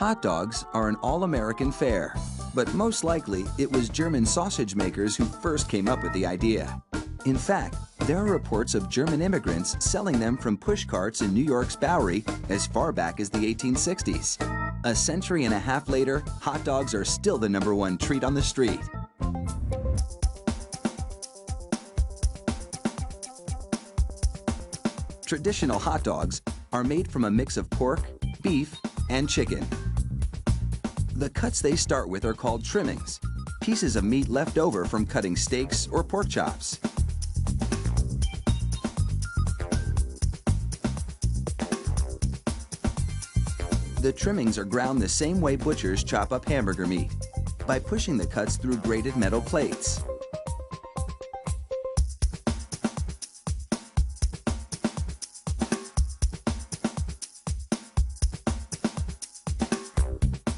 Hot dogs are an all-American fare, but most likely it was German sausage makers who first came up with the idea. In fact, there are reports of German immigrants selling them from push carts in New York's Bowery as far back as the 1860s. A century and a half later, hot dogs are still the #1 treat on the street. Traditional hot dogs are made from a mix of pork, beef, and chicken. The cuts they start with are called trimmings, pieces of meat left over from cutting steaks or pork chops. The trimmings are ground the same way butchers chop up hamburger meat, by pushing the cuts through grated metal plates.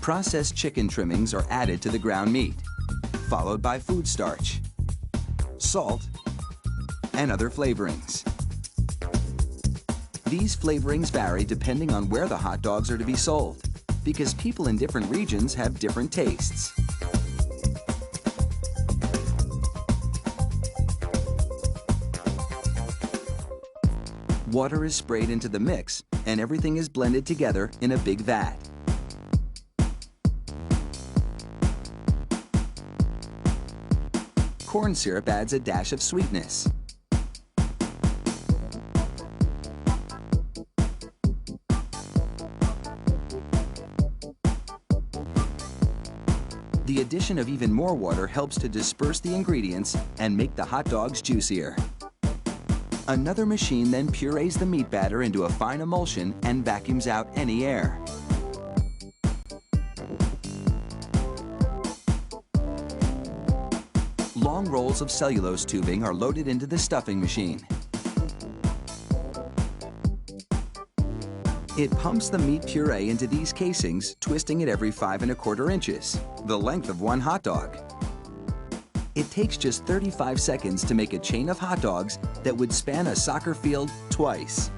Processed chicken trimmings are added to the ground meat, followed by food starch, salt, and other flavorings. These flavorings vary depending on where the hot dogs are to be sold, because people in different regions have different tastes. Water is sprayed into the mix, and everything is blended together in a big vat. Corn syrup adds a dash of sweetness. The addition of even more water helps to disperse the ingredients and make the hot dogs juicier. Another machine then purees the meat batter into a fine emulsion and vacuums out any air. Long rolls of cellulose tubing are loaded into the stuffing machine. It pumps the meat puree into these casings, twisting it every 5 1/4 inches, the length of one hot dog. It takes just 35 seconds to make a chain of hot dogs that would span a soccer field twice.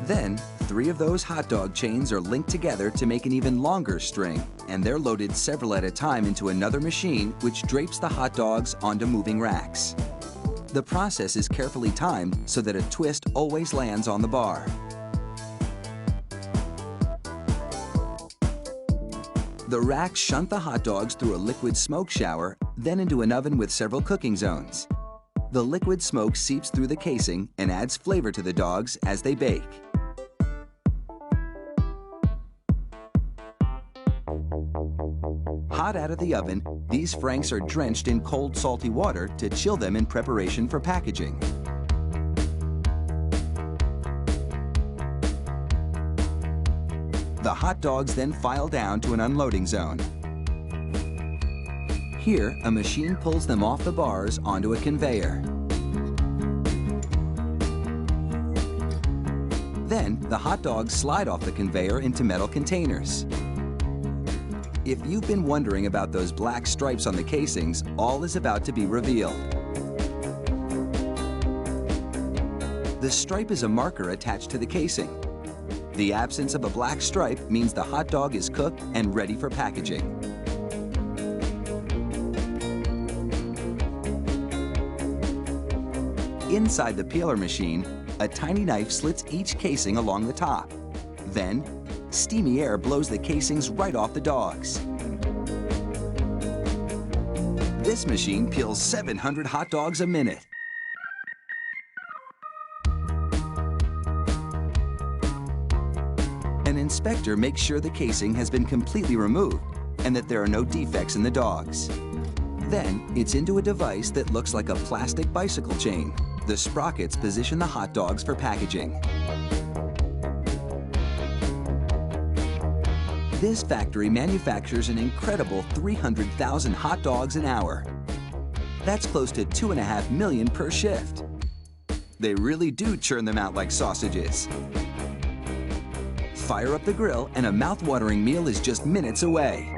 Then, 3 of those hot dog chains are linked together to make an even longer string, and they're loaded several at a time into another machine which drapes the hot dogs onto moving racks. The process is carefully timed so that a twist always lands on the bar. The racks shunt the hot dogs through a liquid smoke shower, then into an oven with several cooking zones. The liquid smoke seeps through the casing and adds flavor to the dogs as they bake. Hot out of the oven, these franks are drenched in cold, salty water to chill them in preparation for packaging. The hot dogs then file down to an unloading zone. Here, a machine pulls them off the bars onto a conveyor. Then, the hot dogs slide off the conveyor into metal containers. If you've been wondering about those black stripes on the casings, all is about to be revealed. The stripe is a marker attached to the casing. The absence of a black stripe means the hot dog is cooked and ready for packaging. Inside the peeler machine, a tiny knife slits each casing along the top. Then, steamy air blows the casings right off the dogs. This machine peels 700 hot dogs a minute. An inspector makes sure the casing has been completely removed and that there are no defects in the dogs. Then, it's into a device that looks like a plastic bicycle chain. The sprockets position the hot dogs for packaging. This factory manufactures an incredible 300,000 hot dogs an hour. That's close to 2.5 million per shift. They really do churn them out like sausages. Fire up the grill and a mouth-watering meal is just minutes away.